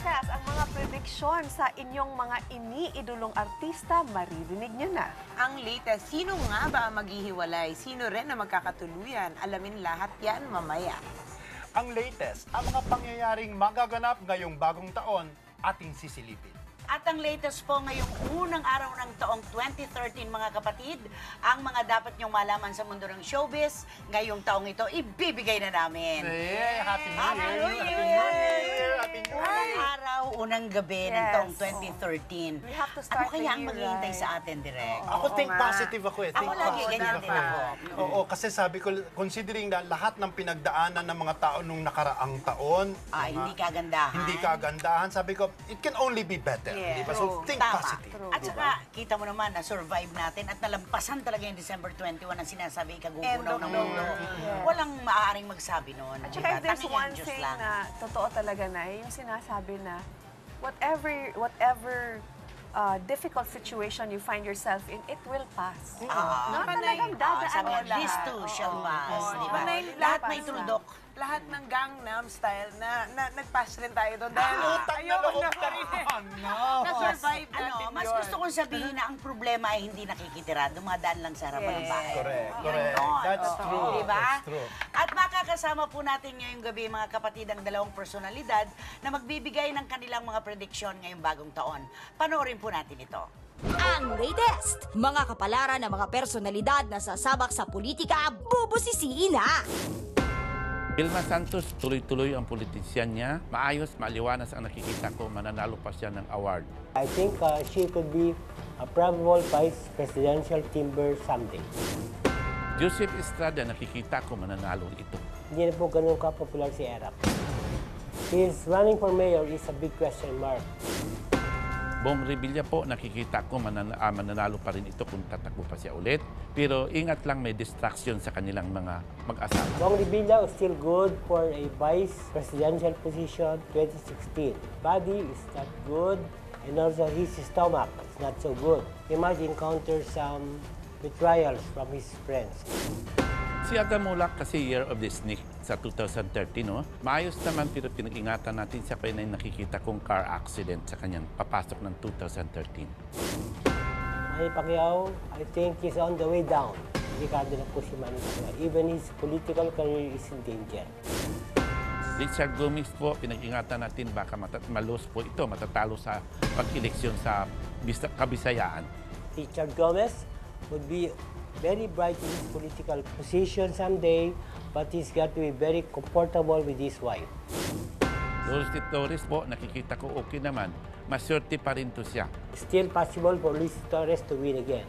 Marites, ang mga prediksyon sa inyong mga iniidolong artista, maririnig nyo na. Ang latest, sino nga ba ang maghihiwalay? Sino rin ang magkakatuluyan? Alamin lahat yan mamaya. Ang latest, ang mga pangyayaring magaganap ngayong bagong taon, ating sisilipin. At ang latest po ngayong unang araw ng taong 2013, mga kapatid, ang mga dapat niyong malaman sa mundo ng showbiz, ngayong taong ito, ibibigay na namin. Hey, Happy New Happy Year! New Happy Year! New Year! Happy New Unang Year! araw, unang gabi ng Yes. taong 2013. We have to Ano start kaya the ang year maghihintay right. sa atin, Direk? Ako think nga. positive ako eh. Ako Think lagi, positive ganyan din ako. Oo, kasi sabi ko, considering na lahat ng pinagdaanan ng mga tao nung nakaraang taon, Ay, mga hindi kagandahan. hindi kagandahan, sabi ko, it can only be better. Yeah. Di ba? So, think Tama. positive. True. At saka, kita mo naman na survive natin at nalampasan talaga yung December 21 ang sinasabi End kagugunaw of ng the mundo. world. Walang maaaring magsabi noon. At saka if there's Tanging one ang Diyos thing lang. na totoo talaga na, yung sinasabi na, whatever difficult situation you find yourself in, it will pass. No, talagang dadaan sabi mo nga, this lahat. too shall pass. Oo. Di ba? Panay Lahat lapas may na. tuldok. Lahat ng Gangnam Style na nag-pass rin tayo doon. Dahil Utang na loob na ka! No! na-survive natin Mas yun. gusto kong sabihin na ang problema ay hindi nakikitira, dumadaan lang sa harapan ng bahay. Correct, Yun correct. yun. That's true. Diba? That's true. At makakasama po natin ngayong gabi, mga kapatid, ang dalawang personalidad na magbibigay ng kanilang mga prediksyon ngayong bagong taon. Panoorin po natin ito. Ang latest, mga kapalaran ng mga personalidad na sasabak sa politika, bubusisiin na! Vilma Santos, tuloy-tuloy ang politisyan niya. Maayos, maliwanas ang nakikita ko, mananalo pa siya ng award. I think she could be a probable vice presidential timber someday. Joseph Estrada, nakikita ko, mananalo ito. Hindi na po ganun ka-popular si Erap. His running for mayor is a big question mark. Bong Revilla po, nakikita ko, mananalo pa rin ito kung tatakbo pa siya ulit. Pero ingat lang, may distraction sa kanilang mga mag-asawa. Bong Revilla is still good for a vice presidential position 2016. Body is not good, and also his stomach is not so good. He might encounter some betrayals from his friends. Si Aga Mulak kasi Year of the Snake sa 2013, no? Maayos naman pero pinag-ingatan natin siya kaya na nakikita kong car accident sa kanyang papasok ng 2013. Manny Pacquiao, I think he's on the way down. Delikado na po si Manny Pacquiao. Even his political career is in danger. Richard Gomez po, pinag-ingatan natin baka malos po ito, matatalo sa pag-eleksyon sa Kabisayaan. Richard Gomez would be very bright in his political position someday, but he's got to be very comfortable with his wife. Luis Torres po, nakikita ko okay naman. Maswerte pa rin to siya. Still possible for Luis Torres to win again.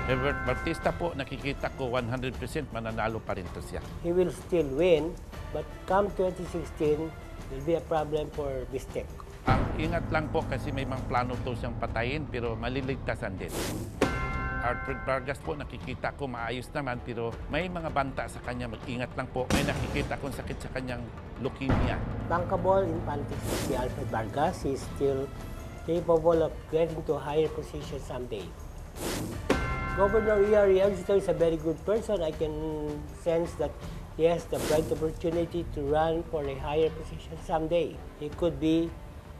Herbert Bautista po, nakikita ko 100% mananalo pa rin to siya. He will still win, but come 2016, there'll be a problem for Bistek. Ang ingat lang po kasi may mga plano to siyang patayin pero maliligtasan din. Alfred Vargas po, nakikita ko maayos naman pero may mga banta sa kanya. Mag-ingat lang po. May nakikita kong sakit sa kanyang leukemia. Bankable in politics si Alfred Vargas. He's still capable of getting to a higher position someday. Governor E.R. Yagito is a very good person. I can sense that he has the bright opportunity to run for a higher position someday. He could be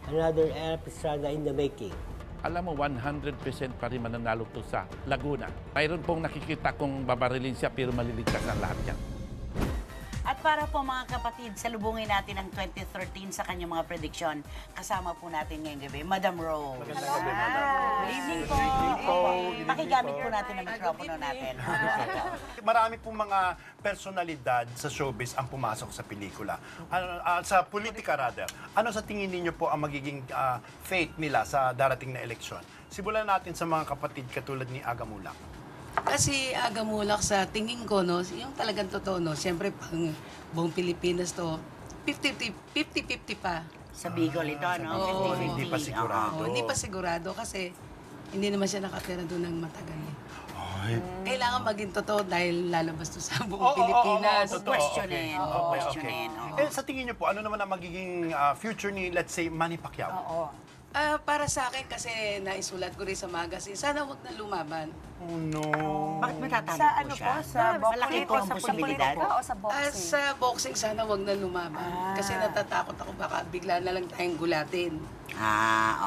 another Erap Estrada in the making. Alam mo, 100% pa rin mananalo to sa Laguna. Mayroon pong nakikita kong babarilin siya pero maliligtas ang lahat yan. At para po mga kapatid, salubungin natin ang 2013 sa kanyang mga prediksyon. Kasama po natin ngayong gabi, Madam Rose. Good evening po. Pakigamit po natin ang mikropono natin. Marami pong mga personalidad sa showbiz ang pumasok sa pelikula. Sa politika rather. Ano sa tingin ninyo po ang magiging fate nila sa darating na eleksyon? Simulan natin sa mga kapatid katulad ni Aga Mulak. Kasi Aga Mulak sa tingin ko, no, yung talagang totoo, no, siyempre pang buong Pilipinas to, 50-50 pa. Sa Bicol ito, no? Oo, 50-50. hindi pa sigurado. Oo, hindi pa sigurado kasi hindi naman siya nakatira doon ng matagal. Ay, Kailangan maging totoo dahil lalabas to sa buong Oo, Pilipinas. oo, oo, Questionin. Okay, okay. Questionin. oo. Eh, sa tingin niyo po, ano naman ang magiging future ni, let's say, Manny Pacquiao? Oo. Para sa akin kasi naisulat ko rin sa magazine, sana huwag na lumaban. Oh no. Bakit matatalo Sa po ano siya? po? Sa Malaki po ang Sa posibilidad. politika o sa boxing? Sa boxing, sana huwag na lumaban. Kasi natatakot ako baka bigla na lang tayong gulatin.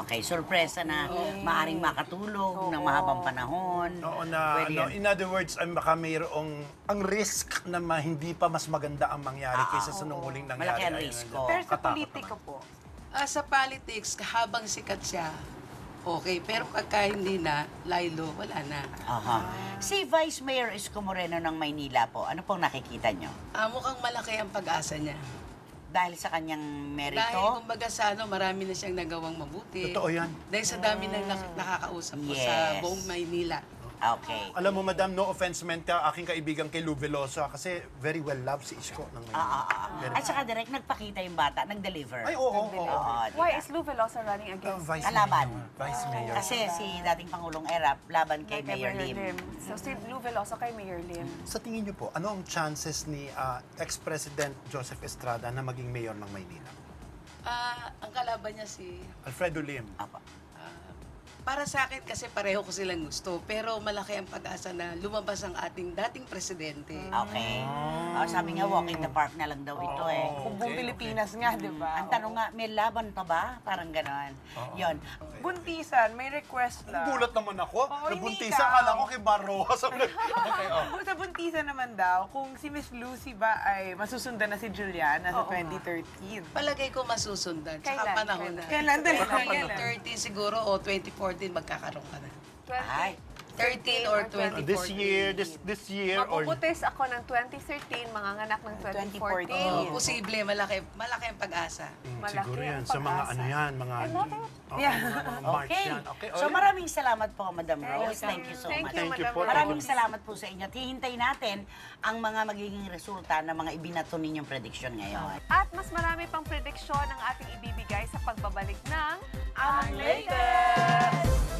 Okay. Sorpresa na maaring makatulog ng mahabang panahon. Oo na, Pwede ano, yan. in other words, ay baka mayroong ang risk na hindi pa mas maganda ang mangyari kaysa sa nung huling nangyari. Malaki ang Ayun, risk ayun. ko. Pero sa Katakot politika naman. po, Sa politics, habang sikat siya, okay. Pero pagka hindi na, Lilo, wala na. Aha. Si Vice Mayor Isko Moreno ng Maynila po, ano pong nakikita nyo? Mukhang malaki ang pag-asa niya. Dahil sa kanyang Dahil merito? kumbaga sa marami na siyang nagawang mabuti. Totoo yan. Dahil sa dami ng nakakausap ko Yes. sa buong Maynila. Okay. Alam mo, madam, no offense meant ka, aking kaibigan kay Lou Veloso, kasi very well loved si Isko ng Very- At saka direct nagpakita yung bata, nag-deliver. Ay, oo, oo. Diba? Why is Lou Veloso running against Vice Kalaban. Mayor. Vice Mayor. Kasi si dating Pangulong Erap, laban kay Mayor Lim. So si Lou Veloso kay Mayor Lim. Sa tingin niyo po, ano ang chances ni ex-president Joseph Estrada na maging mayor ng Maynila? Ang kalaban niya si... Alfredo Lim. Apa. Para sa akin kasi pareho ko silang gusto. Pero malaki ang pag-asa na lumabas ang ating dating presidente. Okay. Sabi nga, walk in the park na lang daw ito eh. kung buong Pilipinas nga, di ba? Ang tanong nga, may laban pa ba? Parang ganon. Yon. Buntisan, may request lang. Gulat naman ako. Oo, Nabuntisan, hindi ikaw. kala ko kay Barroa. Okay, oh. Sa buntisan naman daw, kung si Miss Lucy ba ay masusundan na si Juliana sa 2013. Palagay ko masusundan. Tsaka Kailan? panahon na. Kailan? Dali, Baka kailan? 13 siguro o 2014 magkakaroon ka na. Ay. 13 or 2014. This year or Mapuputis ako ng 2013, manganganak ng 2014. Posible, malaki ang pag-asa. Malaki siguro yan ang sa mga pag-asa. ano yan, mga Yeah. mga March Okay. yan. Okay, So maraming salamat po, Madam Rose. Thank you so Thank much. you, Thank you Madam po. Rose. Maraming salamat po sa inyo. At hihintayin natin ang mga magiging resulta ng mga ibinato ninyong prediction ngayon. At mas marami pang prediksyon ang ating ibibigay sa pagbabalik ng Ang latest!